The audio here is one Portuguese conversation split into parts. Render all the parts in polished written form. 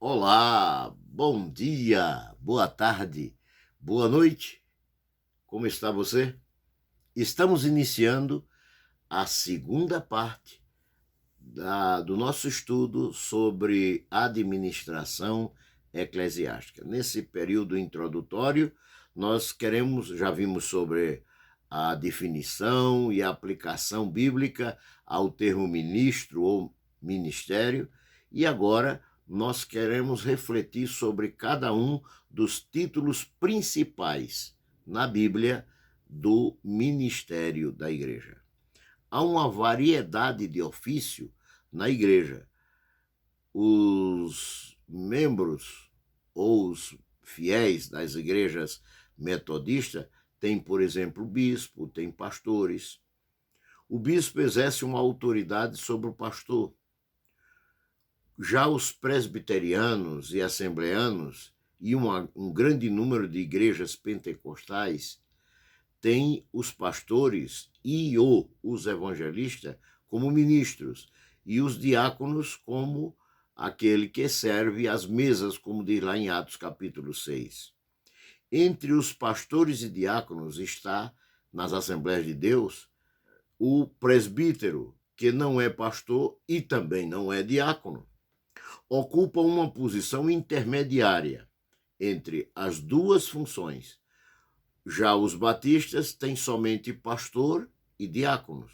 Olá, bom dia, boa tarde, boa noite. Como está você? Estamos iniciando a segunda parte do nosso estudo sobre administração eclesiástica. Nesse período introdutório, já vimos sobre a definição e a aplicação bíblica ao termo ministro ou ministério, e agora nós queremos refletir sobre cada um dos títulos principais na Bíblia do ministério da igreja. Há uma variedade de ofício na igreja. Os membros ou os fiéis das igrejas metodistas têm, por exemplo, bispo, tem pastores. O bispo exerce uma autoridade sobre o pastor. Já os presbiterianos e assembleanos e um grande número de igrejas pentecostais têm os pastores os evangelistas como ministros e os diáconos como aquele que serve às mesas, como diz lá em Atos capítulo 6. Entre os pastores e diáconos está, nas Assembleias de Deus, o presbítero, que não é pastor e também não é diácono. Ocupa uma posição intermediária entre as duas funções. Já os batistas têm somente pastor e diáconos.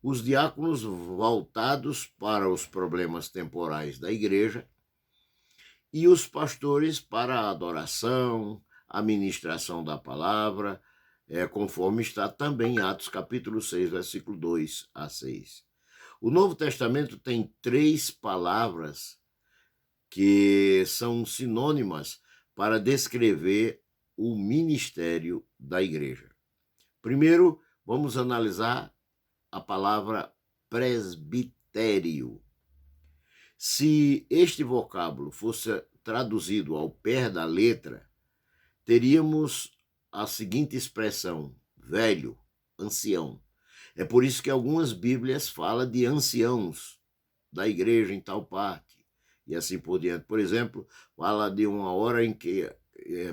Os diáconos voltados para os problemas temporais da igreja e os pastores para a adoração, a ministração da palavra, conforme está também em Atos capítulo 6, versículo 2 a 6. O Novo Testamento tem 3 palavras que são sinônimas para descrever o ministério da igreja. Primeiro, vamos analisar a palavra presbitério. Se este vocábulo fosse traduzido ao pé da letra, teríamos a seguinte expressão: velho, ancião. É por isso que algumas Bíblias falam de anciãos da igreja em tal parte, e assim por diante. Por exemplo, fala de uma hora em que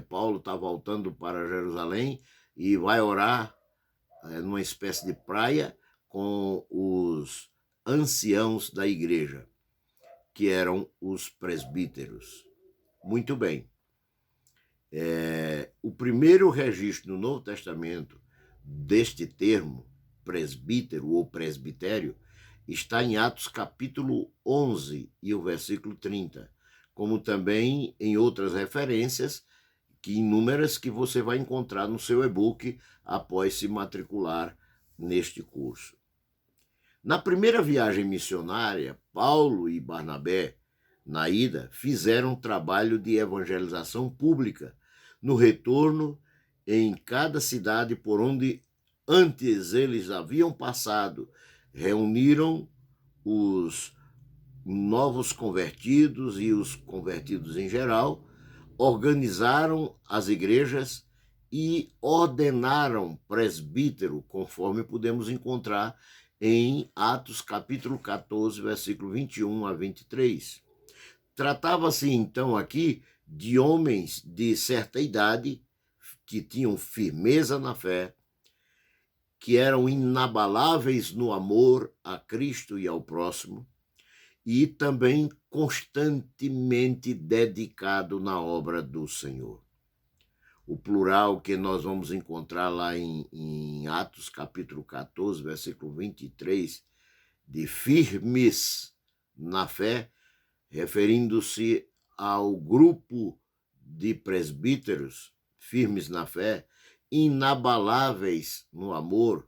Paulo está voltando para Jerusalém e vai orar numa espécie de praia com os anciãos da igreja, que eram os presbíteros. Muito bem. O primeiro registro no Novo Testamento deste termo, presbítero ou presbitério, está em Atos capítulo 11 e o versículo 30, como também em outras referências inúmeras que você vai encontrar no seu e-book após se matricular neste curso. Na primeira viagem missionária, Paulo e Barnabé, na ida, fizeram um trabalho de evangelização pública. No retorno, em cada cidade por onde antes eles haviam passado, reuniram os novos convertidos e os convertidos em geral, organizaram as igrejas e ordenaram presbítero, conforme podemos encontrar em Atos capítulo 14, versículo 21 a 23. Tratava-se então aqui de homens de certa idade que tinham firmeza na fé, que eram inabaláveis no amor a Cristo e ao próximo, e também constantemente dedicado na obra do Senhor. O plural que nós vamos encontrar lá em Atos capítulo 14, versículo 23, de firmes na fé, referindo-se ao grupo de presbíteros firmes na fé, inabaláveis no amor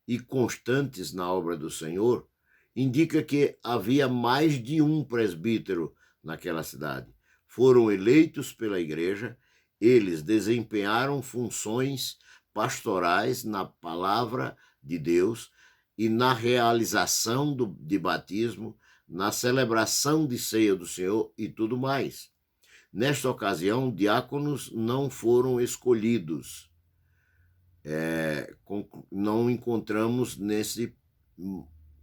e constantes na obra do Senhor, indica que havia mais de um presbítero naquela cidade. Foram eleitos pela igreja, eles desempenharam funções pastorais na palavra de Deus e na realização de batismo, na celebração de ceia do Senhor e tudo mais. Nesta ocasião, diáconos não foram escolhidos. Não encontramos nesse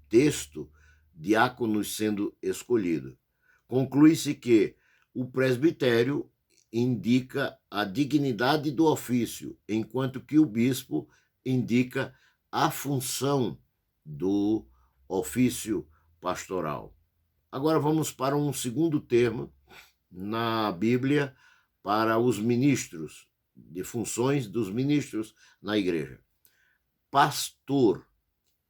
texto diáconos sendo escolhidos. Conclui-se que o presbitério indica a dignidade do ofício, enquanto que o bispo indica a função do ofício pastoral. Agora vamos para um segundo termo na Bíblia para os ministros, de funções dos ministros na igreja. Pastor.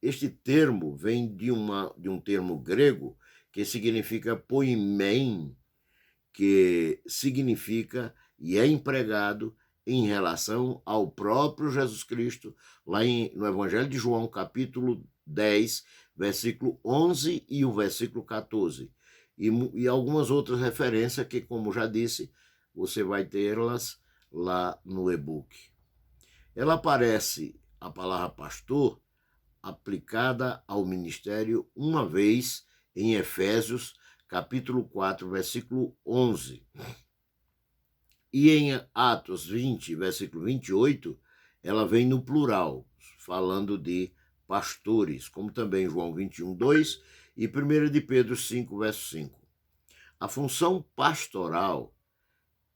Este termo vem de um termo grego que significa poimen, que significa e é empregado em relação ao próprio Jesus Cristo, lá no Evangelho de João, capítulo 10, versículo 11 e o versículo 14. E algumas outras referências que, como já disse, você vai tê-las lá no e-book. Ela aparece, a palavra pastor, aplicada ao ministério uma vez em Efésios, capítulo 4, versículo 11. E em Atos 20, versículo 28, ela vem no plural, falando de pastores, como também João 21, 2 e 1 de Pedro 5, verso 5. A função pastoral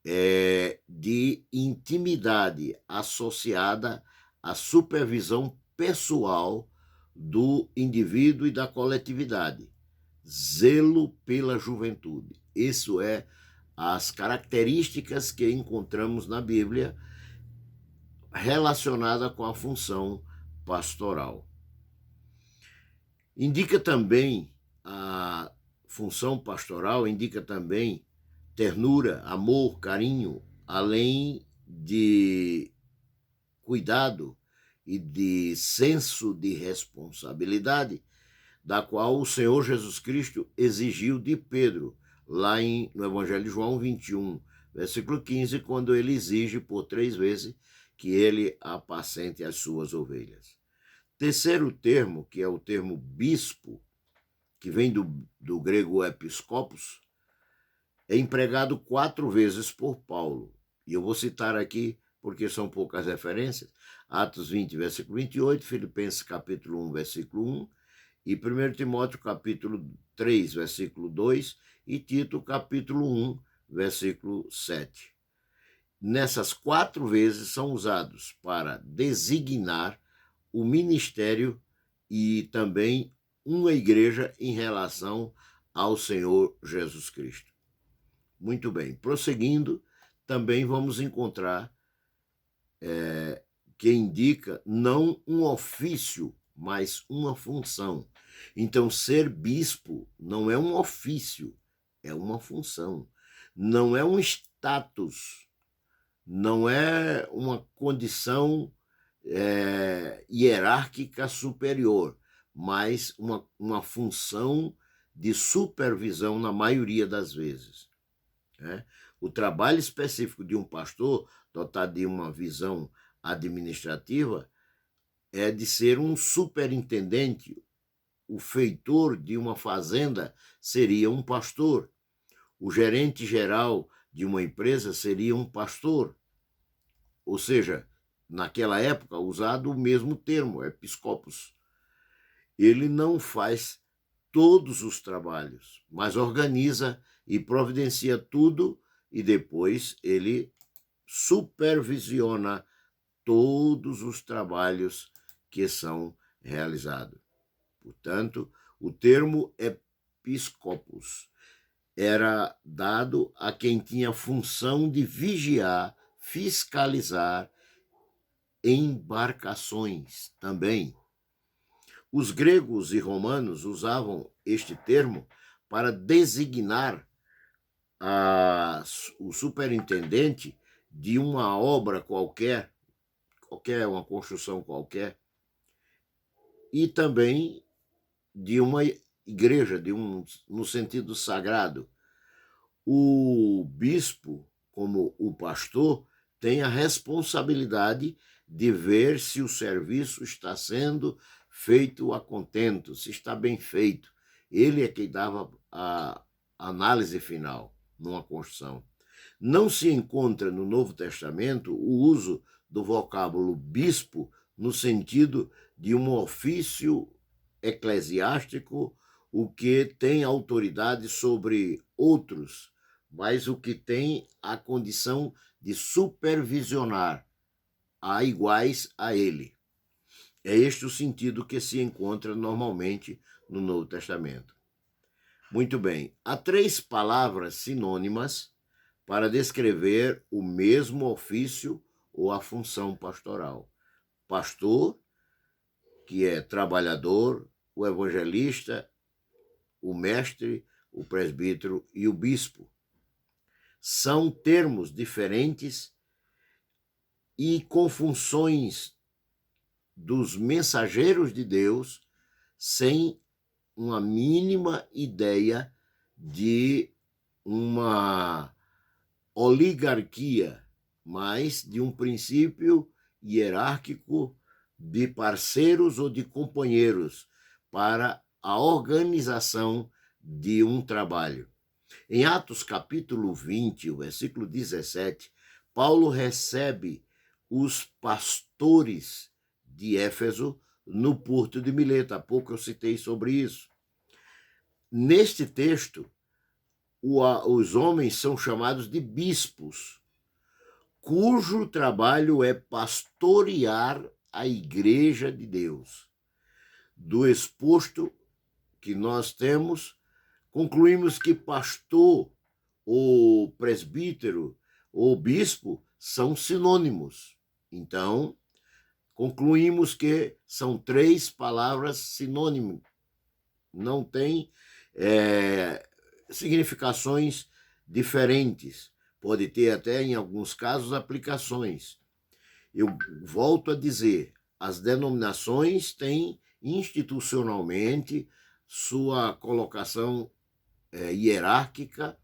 é de intimidade associada à supervisão pessoal do indivíduo e da coletividade. Zelo pela juventude. Isso é as características que encontramos na Bíblia relacionada com a função pastoral. Indica também a função pastoral, indica também ternura, amor, carinho, além de cuidado e de senso de responsabilidade, da qual o Senhor Jesus Cristo exigiu de Pedro, lá no Evangelho de João 21, versículo 15, quando ele exige por 3 vezes que ele apacente as suas ovelhas. Terceiro termo, que é o termo bispo, que vem do grego episkopos, é empregado 4 vezes por Paulo. E eu vou citar aqui, porque são poucas referências, Atos 20, versículo 28, Filipenses capítulo 1, versículo 1, e 1 Timóteo capítulo 3, versículo 2, e Tito capítulo 1, versículo 7. Nessas 4 vezes são usados para designar o ministério e também uma igreja em relação ao Senhor Jesus Cristo. Muito bem, prosseguindo, também vamos encontrar que indica não um ofício, mas uma função. Então, ser bispo não é um ofício, é uma função. Não é um status, não é uma condição hierárquica superior, mas uma função de supervisão na maioria das vezes. O trabalho específico de um pastor, dotado de uma visão administrativa, é de ser um superintendente. O feitor de uma fazenda seria um pastor. O gerente geral de uma empresa seria um pastor. Ou seja, naquela época, usado o mesmo termo, episkopos. Ele não faz todos os trabalhos, mas organiza e providencia tudo e depois ele supervisiona todos os trabalhos que são realizados. Portanto, o termo episkopos era dado a quem tinha função de vigiar, fiscalizar embarcações também. Os gregos e romanos usavam este termo para designar o superintendente de uma obra qualquer, uma construção qualquer, e também de uma igreja, no sentido sagrado. O bispo, como o pastor, tem a responsabilidade de ver se o serviço está sendo feito a contento, se está bem feito. Ele é quem dava a análise final numa construção. Não se encontra no Novo Testamento o uso do vocábulo bispo no sentido de um ofício eclesiástico, o que tem autoridade sobre outros, mas o que tem a condição de supervisionar a iguais a ele. É este o sentido que se encontra normalmente no Novo Testamento. Muito bem, há 3 palavras sinônimas para descrever o mesmo ofício ou a função pastoral. Pastor, que é trabalhador, o evangelista, o mestre, o presbítero e o bispo. São termos diferentes e com funções dos mensageiros de Deus, sem uma mínima ideia de uma oligarquia, mas de um princípio hierárquico de parceiros ou de companheiros para a organização de um trabalho. Em Atos capítulo 20, o versículo 17, Paulo recebe os pastores de Éfeso no porto de Mileto. Há pouco eu citei sobre isso. Neste texto, os homens são chamados de bispos, cujo trabalho é pastorear a igreja de Deus. Do exposto que nós temos, concluímos que pastor, ou presbítero, ou bispo são sinônimos. Então, concluímos que são 3 palavras sinônimas. Não tem significações diferentes. Pode ter até, em alguns casos, aplicações. Eu volto a dizer, as denominações têm institucionalmente sua colocação hierárquica,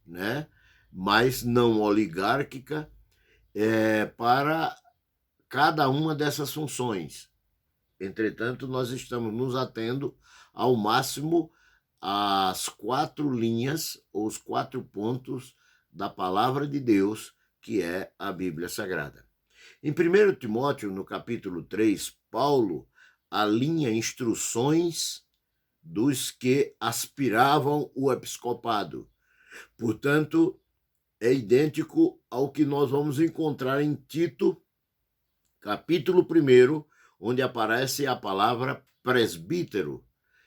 né? Mas não oligárquica, para cada uma dessas funções. Entretanto, nós estamos nos atendo ao máximo às 4 linhas, ou os 4 pontos da palavra de Deus, que é a Bíblia Sagrada. Em 1 Timóteo, no capítulo 3, Paulo alinha instruções dos que aspiravam o episcopado. Portanto, é idêntico ao que nós vamos encontrar em Tito, capítulo 1, onde aparece a palavra presbítero.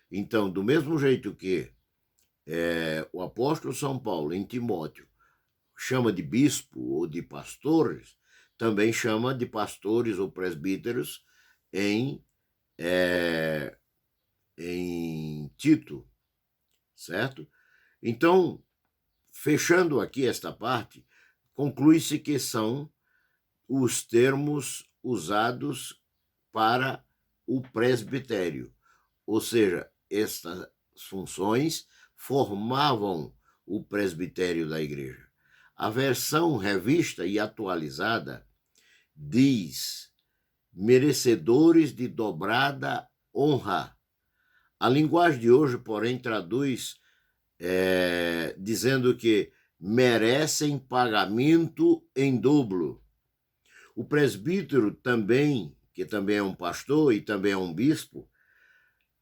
Então, do mesmo jeito que o apóstolo São Paulo, em Timóteo, chama de bispo ou de pastores, também chama de pastores ou presbíteros em Tito, certo? Então, fechando aqui esta parte, conclui-se que são os termos usados para o presbitério, ou seja, estas funções formavam o presbitério da igreja. A versão revista e atualizada diz: merecedores de dobrada honra. A linguagem de hoje, porém, traduz dizendo que merecem pagamento em dobro. O presbítero também, que também é um pastor e também é um bispo,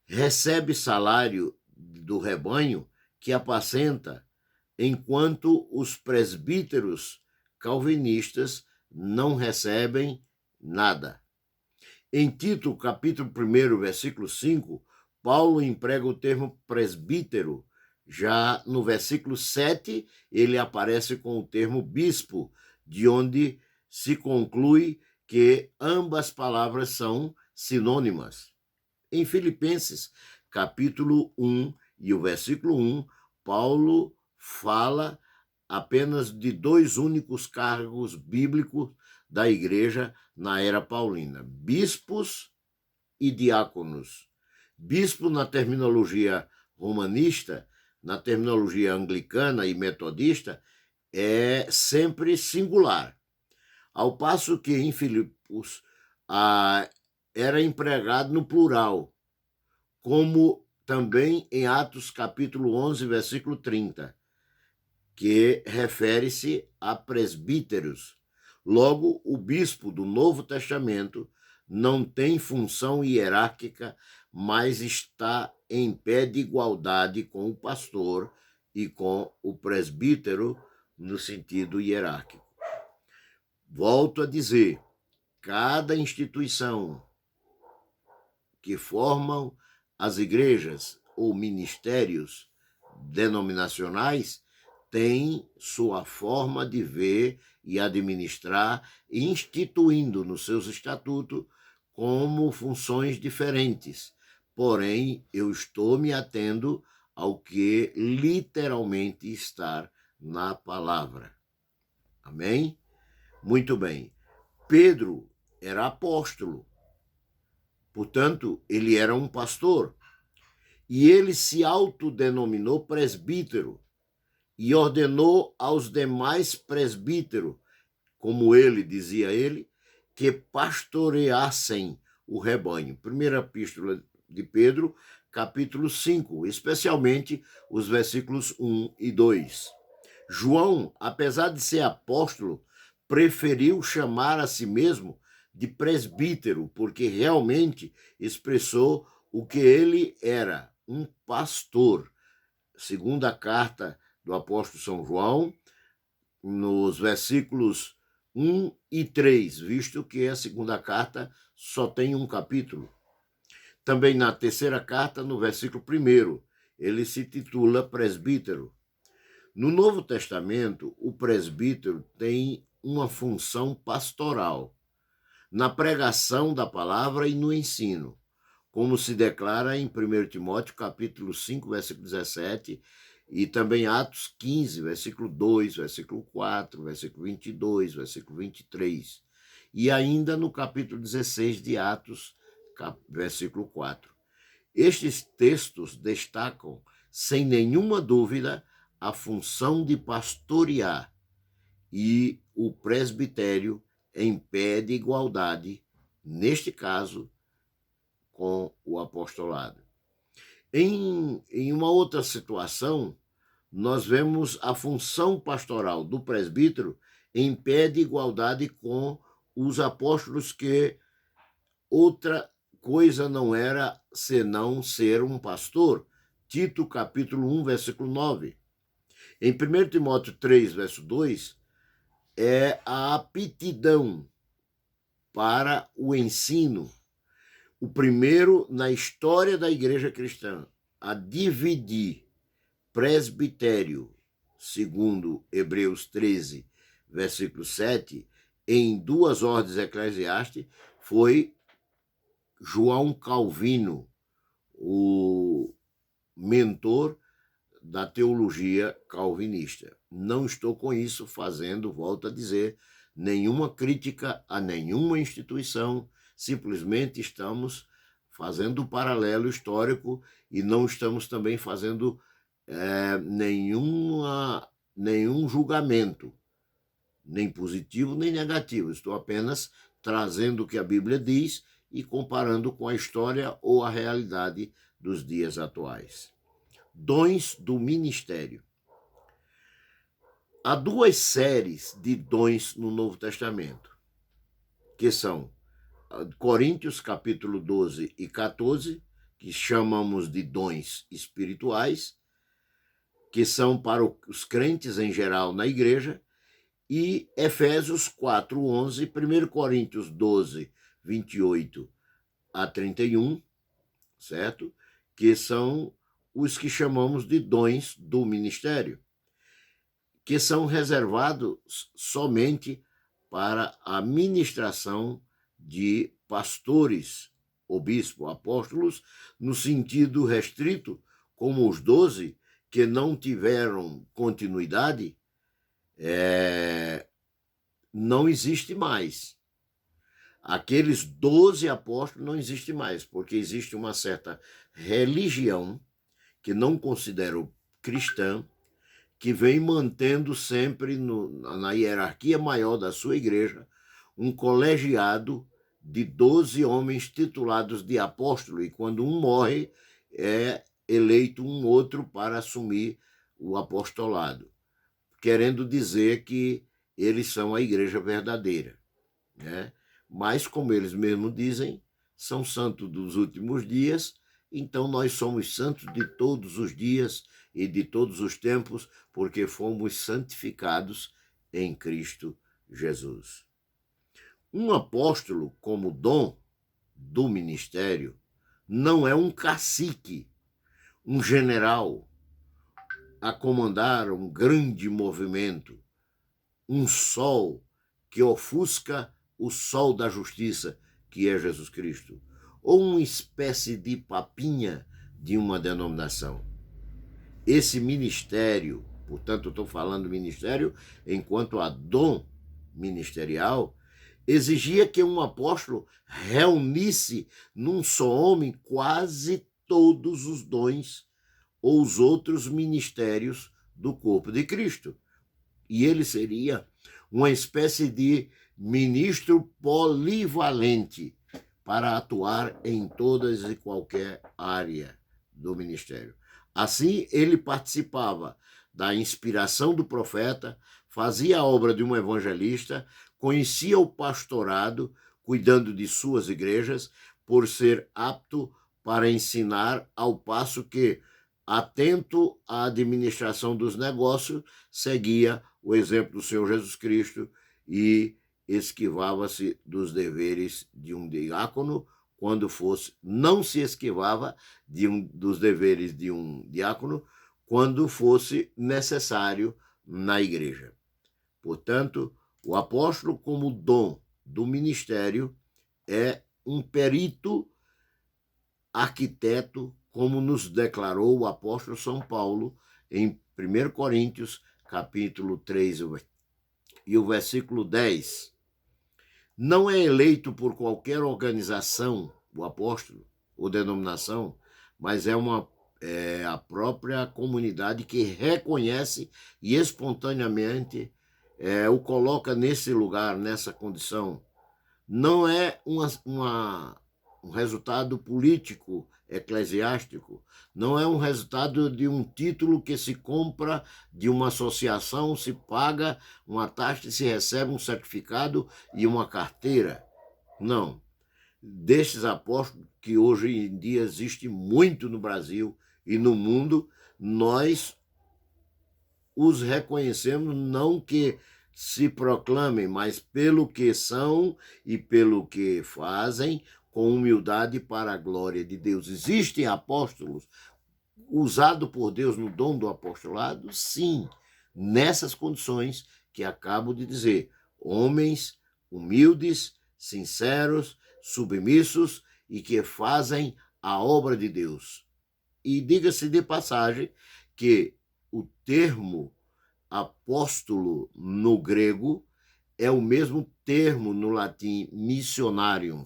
recebe salário do rebanho que apacenta, enquanto os presbíteros calvinistas não recebem nada. Em Tito, capítulo 1, versículo 5, Paulo emprega o termo presbítero. Já no versículo 7, ele aparece com o termo bispo, de onde se conclui que ambas palavras são sinônimas. Em Filipenses, capítulo 1 e o versículo 1, Paulo fala apenas de 2 únicos cargos bíblicos da igreja na era paulina: bispos e diáconos. Bispo, na terminologia romanista, na terminologia anglicana e metodista, é sempre singular. Ao passo que em Filipos era empregado no plural, como também em Atos capítulo 11, versículo 30, que refere-se a presbíteros. Logo, o bispo do Novo Testamento não tem função hierárquica, mas está em pé de igualdade com o pastor e com o presbítero no sentido hierárquico. Volto a dizer, cada instituição que formam as igrejas ou ministérios denominacionais tem sua forma de ver e administrar, instituindo nos seus estatutos como funções diferentes. Porém, eu estou me atendo ao que literalmente está na palavra. Amém? Muito bem. Pedro era apóstolo, portanto, ele era um pastor, e ele se autodenominou presbítero e ordenou aos demais presbíteros, como ele dizia ele, que pastoreassem o rebanho. Primeira epístola de Pedro, capítulo 5, especialmente os versículos 1 e 2. João, apesar de ser apóstolo, preferiu chamar a si mesmo de presbítero, porque realmente expressou o que ele era, um pastor. Segunda carta do apóstolo São João, nos versículos 1 e 3, visto que a segunda carta só tem um capítulo. Também na terceira carta, no versículo 1, ele se titula presbítero. No Novo Testamento, o presbítero tem uma função pastoral, na pregação da palavra e no ensino, como se declara em 1 Timóteo, capítulo 5, versículo 17, e também Atos 15, versículo 2, versículo 4, versículo 22, versículo 23, e ainda no capítulo 16 de Atos, versículo 4. Estes textos destacam, sem nenhuma dúvida, a função de pastorear e o presbitério em pé de igualdade, neste caso, com o apostolado. Em uma outra situação, nós vemos a função pastoral do presbítero em pé de igualdade com os apóstolos, que outra coisa não era senão ser um pastor. Tito, capítulo 1, versículo 9. Em 1 Timóteo 3, verso 2, é a aptidão para o ensino, o primeiro na história da igreja cristã a dividir presbitério, segundo Hebreus 13, versículo 7, em duas ordens eclesiásticas, foi João Calvino, o mentor da teologia calvinista. Não estou com isso fazendo, volto a dizer, nenhuma crítica a nenhuma instituição, simplesmente estamos fazendo um paralelo histórico e não estamos também fazendo nenhum julgamento, nem positivo nem negativo. Estou apenas trazendo o que a Bíblia diz e comparando com a história ou a realidade dos dias atuais. Dons do ministério. Há duas séries de dons no Novo Testamento, que são Coríntios, capítulo 12 e 14, que chamamos de dons espirituais, que são para os crentes em geral na igreja, e Efésios 4, 11, 1 Coríntios 12, 28 a 31, certo? Que são os que chamamos de dons do ministério, que são reservados somente para a ministração de pastores, ou bispo, apóstolos, no sentido restrito, como os 12 que não tiveram continuidade, não existe mais. Aqueles 12 apóstolos não existem mais, porque existe uma certa religião que não considero cristã, que vem mantendo sempre na hierarquia maior da sua igreja um colegiado de 12 homens titulados de apóstolo, e quando um morre, é eleito um outro para assumir o apostolado, querendo dizer que eles são a igreja verdadeira, né? Mas, como eles mesmos dizem, são santos dos últimos dias então nós somos santos de todos os dias e de todos os tempos, porque fomos santificados em Cristo Jesus. Um apóstolo, como dom do ministério, não é um cacique, um general a comandar um grande movimento, um sol que ofusca o sol da justiça, que é Jesus Cristo, ou uma espécie de papinha de uma denominação. Esse ministério, portanto, estou falando ministério enquanto a dom ministerial, exigia que um apóstolo reunisse num só homem quase todos os dons ou os outros ministérios do corpo de Cristo. E ele seria uma espécie de ministro polivalente para atuar em todas e qualquer área do ministério. Assim, ele participava da inspiração do profeta, fazia a obra de um evangelista, conhecia o pastorado, cuidando de suas igrejas, por ser apto para ensinar, ao passo que, atento à administração dos negócios, seguia o exemplo do Senhor Jesus Cristo e esquivava-se dos deveres de um diácono quando fosse, não se esquivava dos deveres de um diácono quando fosse necessário na igreja. Portanto, o apóstolo, como dom do ministério, é um perito arquiteto, como nos declarou o apóstolo São Paulo em 1 Coríntios, capítulo 3 e o versículo 10. Não é eleito por qualquer organização, o apóstolo, ou denominação, mas é a própria comunidade que reconhece e espontaneamente o coloca nesse lugar, nessa condição. Não é um resultado político, eclesiástico, não é um resultado de um título que se compra de uma associação, se paga uma taxa e se recebe um certificado e uma carteira. Não. Destes apóstolos, que hoje em dia existe muito no Brasil e no mundo, nós os reconhecemos não que se proclamem, mas pelo que são e pelo que fazem, com humildade para a glória de Deus. Existem apóstolos usados por Deus no dom do apostolado? Sim, nessas condições que acabo de dizer. Homens humildes, sinceros, submissos e que fazem a obra de Deus. E diga-se de passagem que o termo apóstolo no grego é o mesmo termo no latim missionarium,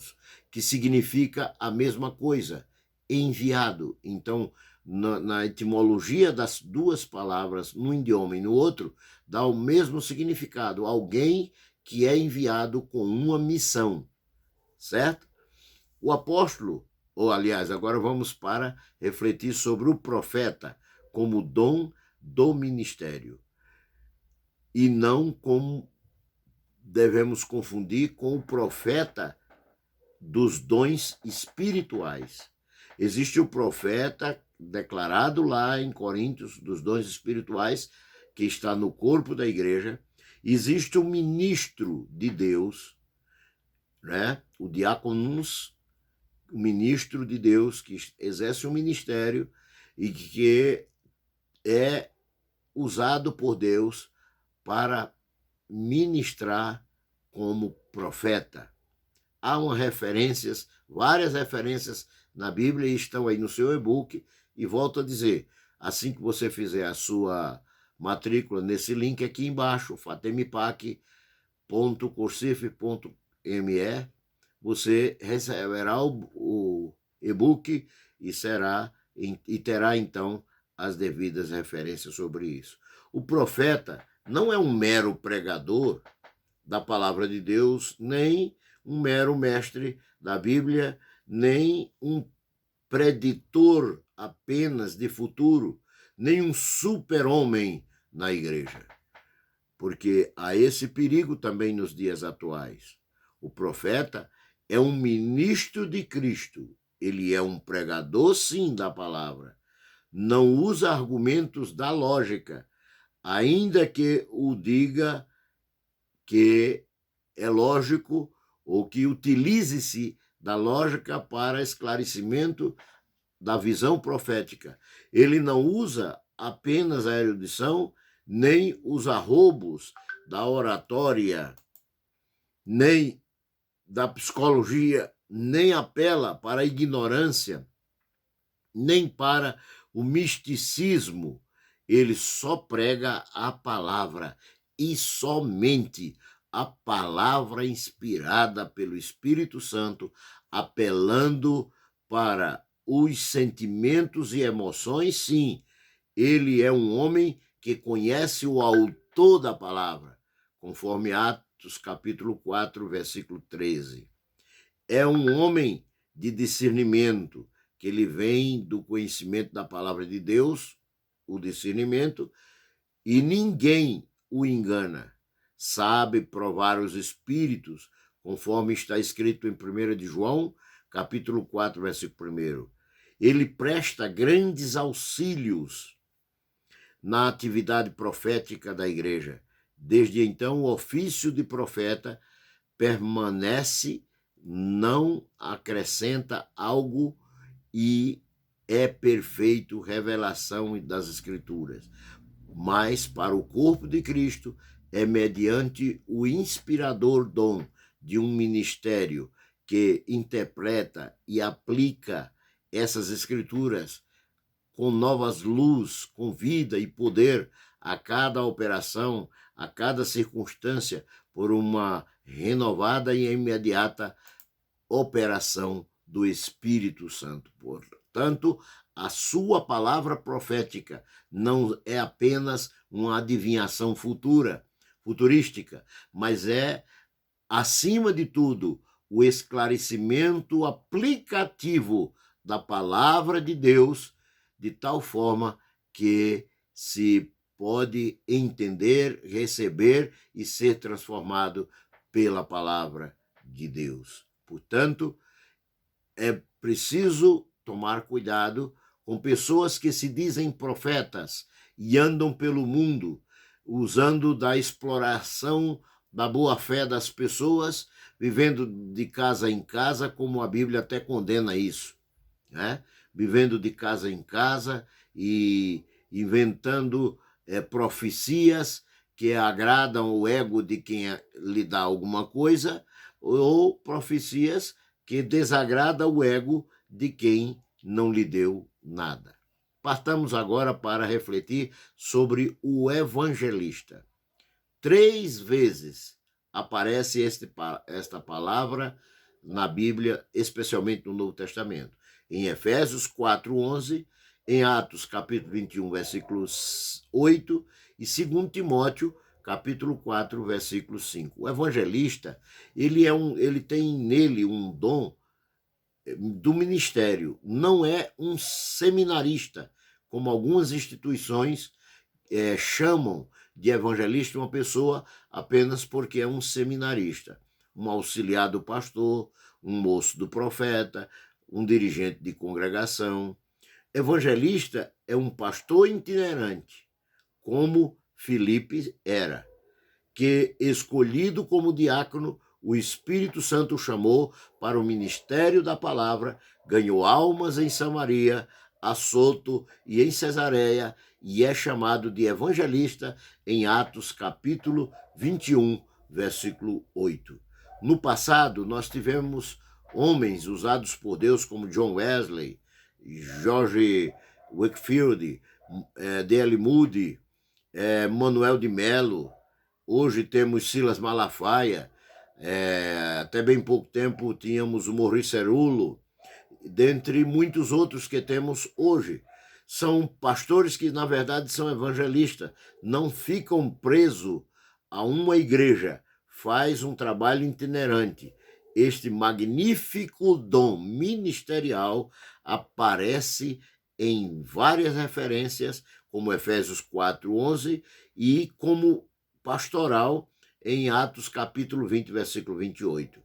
que significa a mesma coisa, enviado. Então, na etimologia das duas palavras, num idioma e no outro, dá o mesmo significado, alguém que é enviado com uma missão, certo? O apóstolo, ou aliás, agora vamos para refletir sobre o profeta como dom do ministério, e não como devemos confundir com o profeta dos dons espirituais. Existe o profeta declarado lá em Coríntios dos dons espirituais, que está no corpo da igreja. Existe o ministro de Deus, né? O diáconos, o ministro de Deus, que exerce um ministério e que é usado por Deus para ministrar como profeta. Há várias referências na Bíblia e estão aí no seu e-book. E volto a dizer, assim que você fizer a sua matrícula nesse link aqui embaixo, fatemipac.cursife.me, você receberá o e-book e terá então as devidas referências sobre isso. O profeta não é um mero pregador da palavra de Deus, nem um mero mestre da Bíblia, nem um preditor apenas de futuro, nem um super-homem na igreja. Porque há esse perigo também nos dias atuais. O profeta é um ministro de Cristo. ele é um pregador, sim, da palavra. Não usa argumentos da lógica, ainda que o diga que é lógico ou que utilize-se da lógica para esclarecimento da visão profética. Ele não usa apenas a erudição, nem os arrobos da oratória, nem da psicologia, nem apela para a ignorância, nem para o misticismo. Ele só prega a palavra, e somente a palavra inspirada pelo Espírito Santo, apelando para os sentimentos e emoções. Sim, ele é um homem que conhece o autor da palavra, conforme Atos capítulo 4, versículo 13. É um homem de discernimento, que ele vem do conhecimento da palavra de Deus, o discernimento, e ninguém o engana. Sabe provar os espíritos, conforme está escrito em 1 de João, capítulo 4, versículo 1. Ele presta grandes auxílios na atividade profética da igreja. Desde então, o ofício de profeta permanece, não acrescenta algo e é perfeito revelação das Escrituras. Mas para o corpo de Cristo é mediante o inspirador dom de um ministério que interpreta e aplica essas Escrituras com novas luz, com vida e poder a cada operação, a cada circunstância, por uma renovada e imediata operação do Espírito Santo. Portanto, a sua palavra profética não é apenas uma adivinhação futurística, mas é, acima de tudo, o esclarecimento aplicativo da palavra de Deus, de tal forma que se pode entender, receber e ser transformado pela palavra de Deus. Portanto, é preciso tomar cuidado com pessoas que se dizem profetas e andam pelo mundo usando da exploração da boa-fé das pessoas, vivendo de casa em casa, como a Bíblia até condena isso, né? Vivendo de casa em casa e inventando profecias que agradam o ego de quem lhe dá alguma coisa, ou profecias que desagradam o ego de quem não lhe deu nada. Partamos agora para refletir sobre o evangelista. 3 vezes aparece esta palavra na Bíblia, especialmente no Novo Testamento. Em Efésios 4:11, em Atos capítulo 21, versículo 8, e 2 Timóteo capítulo 4, versículo 5. O evangelista, ele tem nele um dom do ministério, não é um seminarista, como algumas instituições chamam de evangelista uma pessoa apenas porque é um seminarista, um auxiliar do pastor, um moço do profeta, um dirigente de congregação. Evangelista é um pastor itinerante, como Filipe era, que, escolhido como diácono, o Espírito Santo o chamou para o ministério da palavra, ganhou almas em Samaria, Assoto e em Cesareia, e é chamado de evangelista em Atos capítulo 21, versículo 8. No passado, nós tivemos homens usados por Deus como John Wesley, George Whitefield, D.L. Moody, Manuel de Melo. Hoje temos Silas Malafaia, até bem pouco tempo tínhamos o Maurice Cerullo, dentre muitos outros que temos hoje. São pastores que, na verdade, são evangelistas, não ficam presos a uma igreja, faz um trabalho itinerante. Este magnífico dom ministerial aparece em várias referências, como Efésios 4:11, e como pastoral em Atos capítulo 20, versículo 28.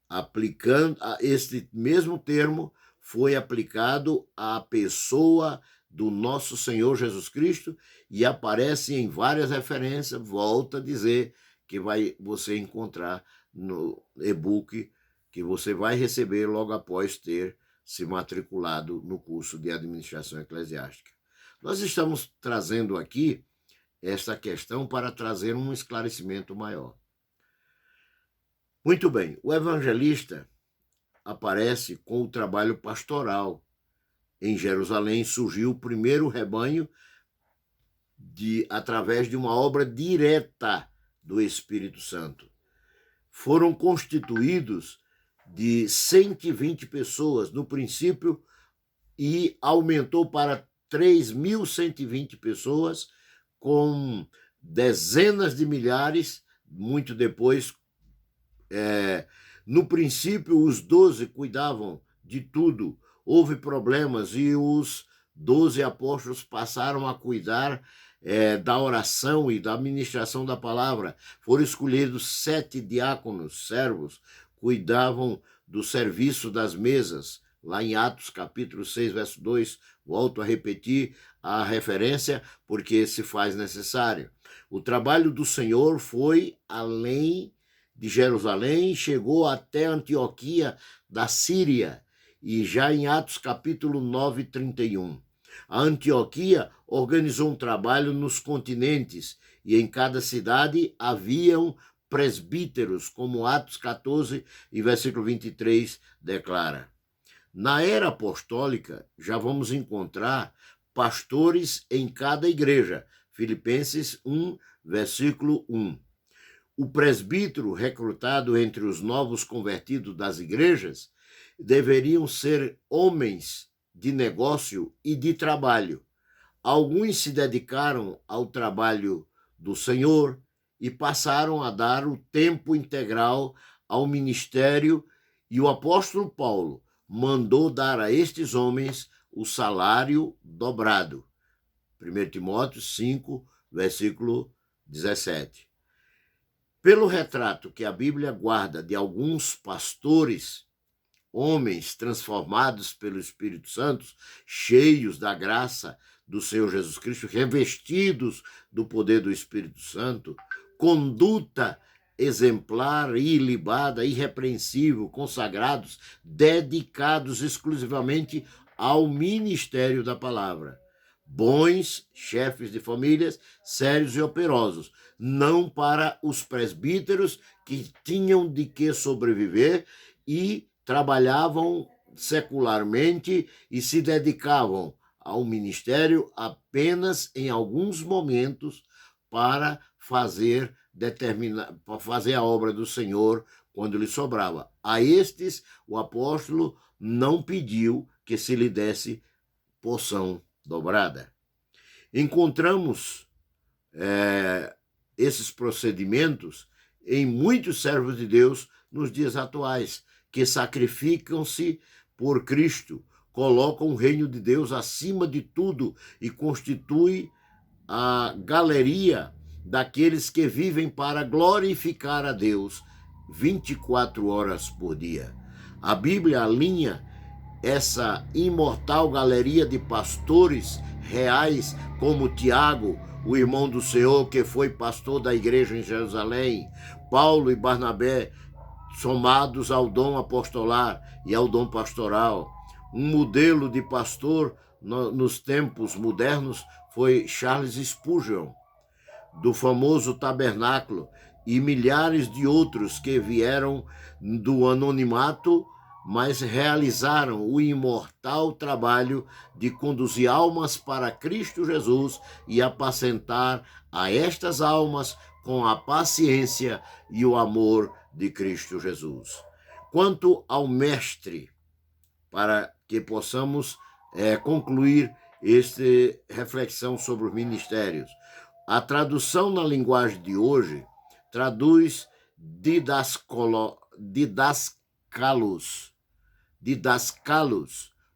Aplicando este mesmo termo, foi aplicado à pessoa do nosso Senhor Jesus Cristo e aparece em várias referências. Volto a dizer que você encontrar no e-book que você vai receber logo após ter se matriculado no curso de Administração Eclesiástica. Nós estamos trazendo aqui esta questão para trazer um esclarecimento maior. Muito bem, o evangelista aparece com o trabalho pastoral. Em Jerusalém surgiu o primeiro rebanho através de uma obra direta do Espírito Santo. Foram constituídos de 120 pessoas no princípio e aumentou para 3.120 pessoas, com dezenas de milhares, muito depois. No princípio, os 12 cuidavam de tudo. Houve problemas e os 12 apóstolos passaram a cuidar da oração e da administração da palavra. Foram escolhidos 7 diáconos, servos, cuidavam do serviço das mesas. Lá em Atos, capítulo 6, verso 2, volto a repetir a referência, porque se faz necessário. O trabalho do Senhor foi além de Jerusalém, chegou até Antioquia da Síria, e já em Atos, capítulo 9, 31. A Antioquia organizou um trabalho nos continentes, e em cada cidade haviam presbíteros, como Atos 14, e versículo 23 declara. Na era apostólica, já vamos encontrar pastores em cada igreja. Filipenses 1, versículo 1. O presbítero recrutado entre os novos convertidos das igrejas deveriam ser homens de negócio e de trabalho. Alguns se dedicaram ao trabalho do Senhor e passaram a dar o tempo integral ao ministério, e o apóstolo Paulo mandou dar a estes homens o salário dobrado. 1 Timóteo 5, versículo 17. Pelo retrato que a Bíblia guarda de alguns pastores, homens transformados pelo Espírito Santo, cheios da graça do Senhor Jesus Cristo, revestidos do poder do Espírito Santo, conduta exemplar, ilibada, irrepreensível, consagrados, dedicados exclusivamente ao ministério da palavra. Bons chefes de famílias, sérios e operosos, não para os presbíteros que tinham de que sobreviver e trabalhavam secularmente e se dedicavam ao ministério apenas em alguns momentos para fazer a obra do Senhor quando lhe sobrava. A estes, o apóstolo não pediu que se lhe desse porção dobrada. Encontramos esses procedimentos em muitos servos de Deus nos dias atuais, que sacrificam-se por Cristo, colocam o reino de Deus acima de tudo e constitui a galeria daqueles que vivem para glorificar a Deus 24 horas por dia. A Bíblia alinha essa imortal galeria de pastores reais, como Tiago, o irmão do Senhor, que foi pastor da igreja em Jerusalém, Paulo e Barnabé, somados ao dom apostolar e ao dom pastoral. Um modelo de pastor nos tempos modernos foi Charles Spurgeon, do famoso Tabernáculo, e milhares de outros que vieram do anonimato, mas realizaram o imortal trabalho de conduzir almas para Cristo Jesus e apacentar a estas almas com a paciência e o amor de Cristo Jesus. Quanto ao mestre, para que possamos concluir esta reflexão sobre os ministérios, a tradução na linguagem de hoje traduz didascalos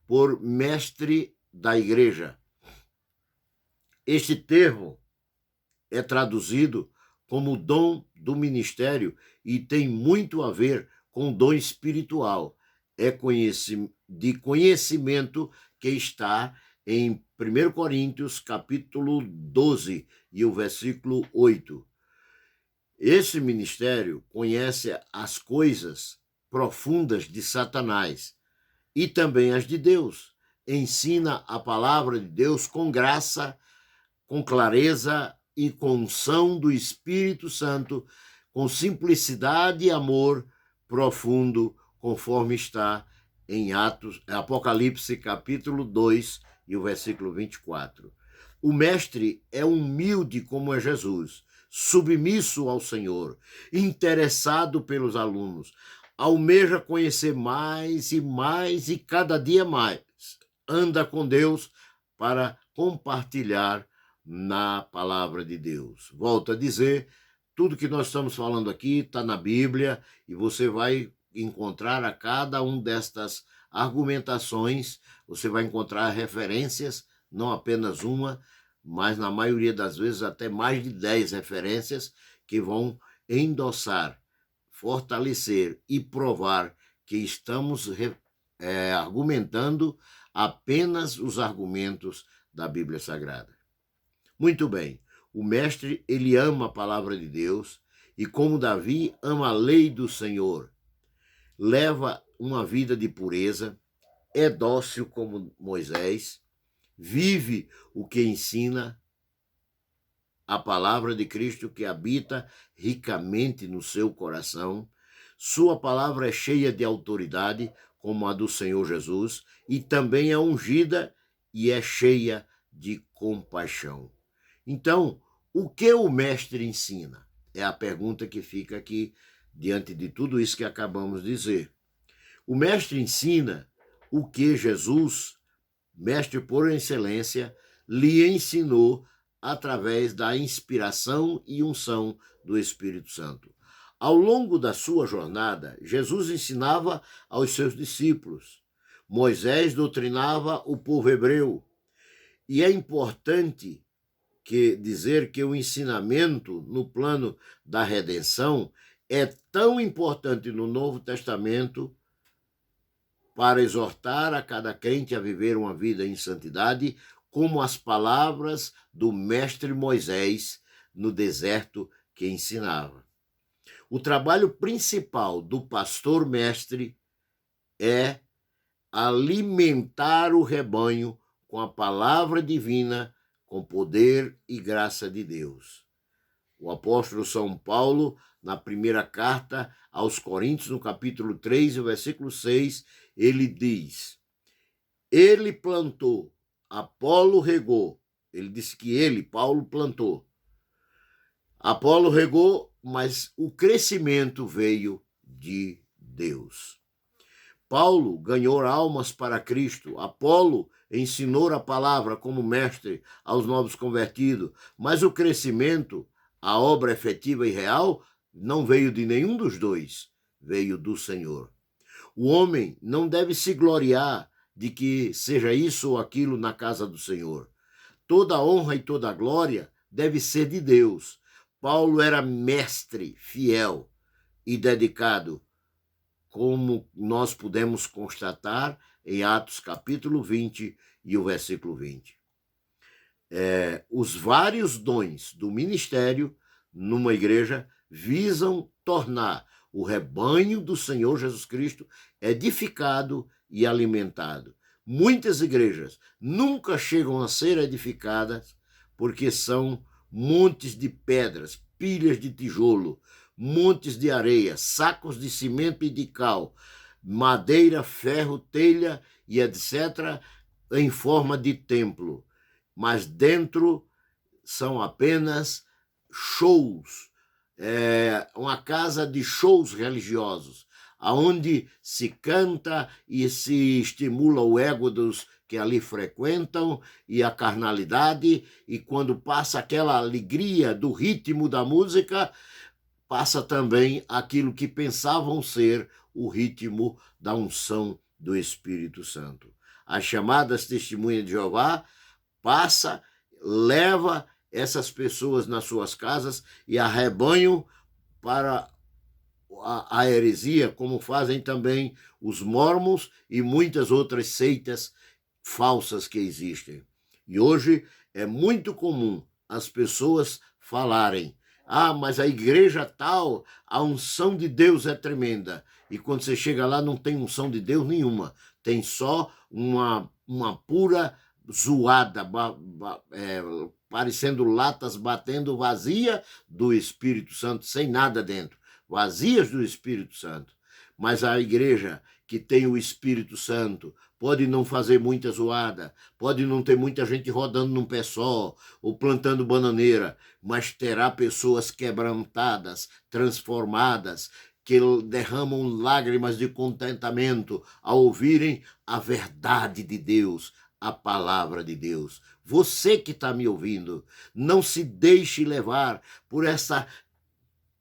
por mestre da igreja. Este termo é traduzido como dom do ministério e tem muito a ver com dom espiritual. É de conhecimento que está em 1 Coríntios, capítulo 12, e o versículo 8. Esse ministério conhece as coisas profundas de Satanás e também as de Deus. Ensina a palavra de Deus com graça, com clareza e com unção do Espírito Santo, com simplicidade e amor profundo, conforme está em Apocalipse capítulo 2 e o versículo 24. O mestre é humilde como é Jesus, submisso ao Senhor, interessado pelos alunos, almeja conhecer mais e mais e cada dia mais. Anda com Deus para compartilhar na palavra de Deus. Volto a dizer, tudo que nós estamos falando aqui está na Bíblia e você vai encontrar a cada um destas argumentações, você vai encontrar referências, não apenas uma, mas na maioria das vezes até mais de 10 referências que vão endossar, fortalecer e provar que estamos argumentando apenas os argumentos da Bíblia Sagrada. Muito bem, o mestre, ele ama a palavra de Deus e, como Davi, ama a lei do Senhor. Leva uma vida de pureza, é dócil como Moisés, vive o que ensina, a palavra de Cristo que habita ricamente no seu coração. Sua palavra é cheia de autoridade, como a do Senhor Jesus, e também é ungida e é cheia de compaixão. Então, o que o mestre ensina? É a pergunta que fica aqui diante de tudo isso que acabamos de dizer. O mestre ensina o que Jesus, mestre por excelência, lhe ensinou através da inspiração e unção do Espírito Santo. Ao longo da sua jornada, Jesus ensinava aos seus discípulos. Moisés doutrinava o povo hebreu. E é importante dizer que o ensinamento no plano da redenção é tão importante no Novo Testamento para exortar a cada crente a viver uma vida em santidade, como as palavras do mestre Moisés no deserto que ensinava. O trabalho principal do pastor mestre é alimentar o rebanho com a palavra divina, com poder e graça de Deus. O apóstolo São Paulo, na primeira carta aos Coríntios, no capítulo 3, o versículo 6, ele diz: ele plantou, Apolo regou. Ele disse que ele, Paulo, plantou. Apolo regou, mas o crescimento veio de Deus. Paulo ganhou almas para Cristo. Apolo ensinou a palavra como mestre aos novos convertidos, mas o crescimento, a obra efetiva e real, não veio de nenhum dos dois, veio do Senhor. O homem não deve se gloriar de que seja isso ou aquilo na casa do Senhor. Toda honra e toda glória deve ser de Deus. Paulo era mestre, fiel e dedicado, como nós pudemos constatar em Atos capítulo 20 e o versículo 20. Os vários dons do ministério numa igreja visam tornar o rebanho do Senhor Jesus Cristo edificado e alimentado. Muitas igrejas nunca chegam a ser edificadas porque são montes de pedras, pilhas de tijolo, montes de areia, sacos de cimento e de cal, madeira, ferro, telha e etc., em forma de templo. Mas dentro são apenas shows, uma casa de shows religiosos, onde se canta e se estimula o ego dos que ali frequentam e a carnalidade, e quando passa aquela alegria do ritmo da música, passa também aquilo que pensavam ser o ritmo da unção do Espírito Santo. As chamadas testemunhas de Jeová leva essas pessoas nas suas casas e arrebanham para a heresia, como fazem também os mormons e muitas outras seitas falsas que existem. E hoje é muito comum as pessoas falarem: ah, mas a igreja tal, a unção de Deus é tremenda. E quando você chega lá, não tem unção de Deus nenhuma. Tem só uma pura zoada, parecendo latas batendo vazia do Espírito Santo, sem nada dentro. Vazias do Espírito Santo. Mas a igreja que tem o Espírito Santo pode não fazer muita zoada, pode não ter muita gente rodando num pé só ou plantando bananeira, mas terá pessoas quebrantadas, transformadas, que derramam lágrimas de contentamento ao ouvirem a verdade de Deus, a palavra de Deus. Você que está me ouvindo, não se deixe levar por essa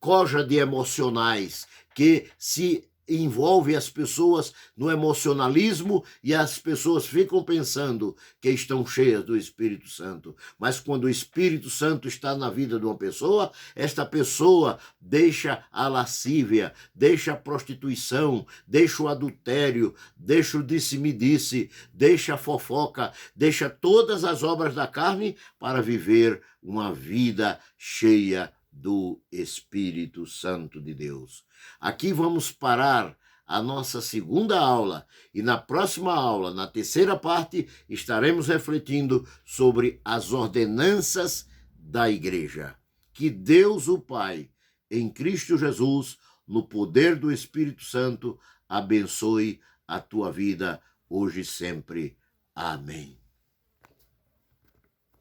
corja de emocionais que se envolve as pessoas no emocionalismo e as pessoas ficam pensando que estão cheias do Espírito Santo. Mas quando o Espírito Santo está na vida de uma pessoa, esta pessoa deixa a lascívia, deixa a prostituição, deixa o adultério, deixa o disse-me-disse, deixa a fofoca, deixa todas as obras da carne para viver uma vida cheia do Espírito Santo de Deus. Aqui vamos parar a nossa segunda aula e na próxima aula, na terceira parte, estaremos refletindo sobre as ordenanças da igreja. Que Deus o Pai, em Cristo Jesus, no poder do Espírito Santo, abençoe a tua vida hoje e sempre. Amém.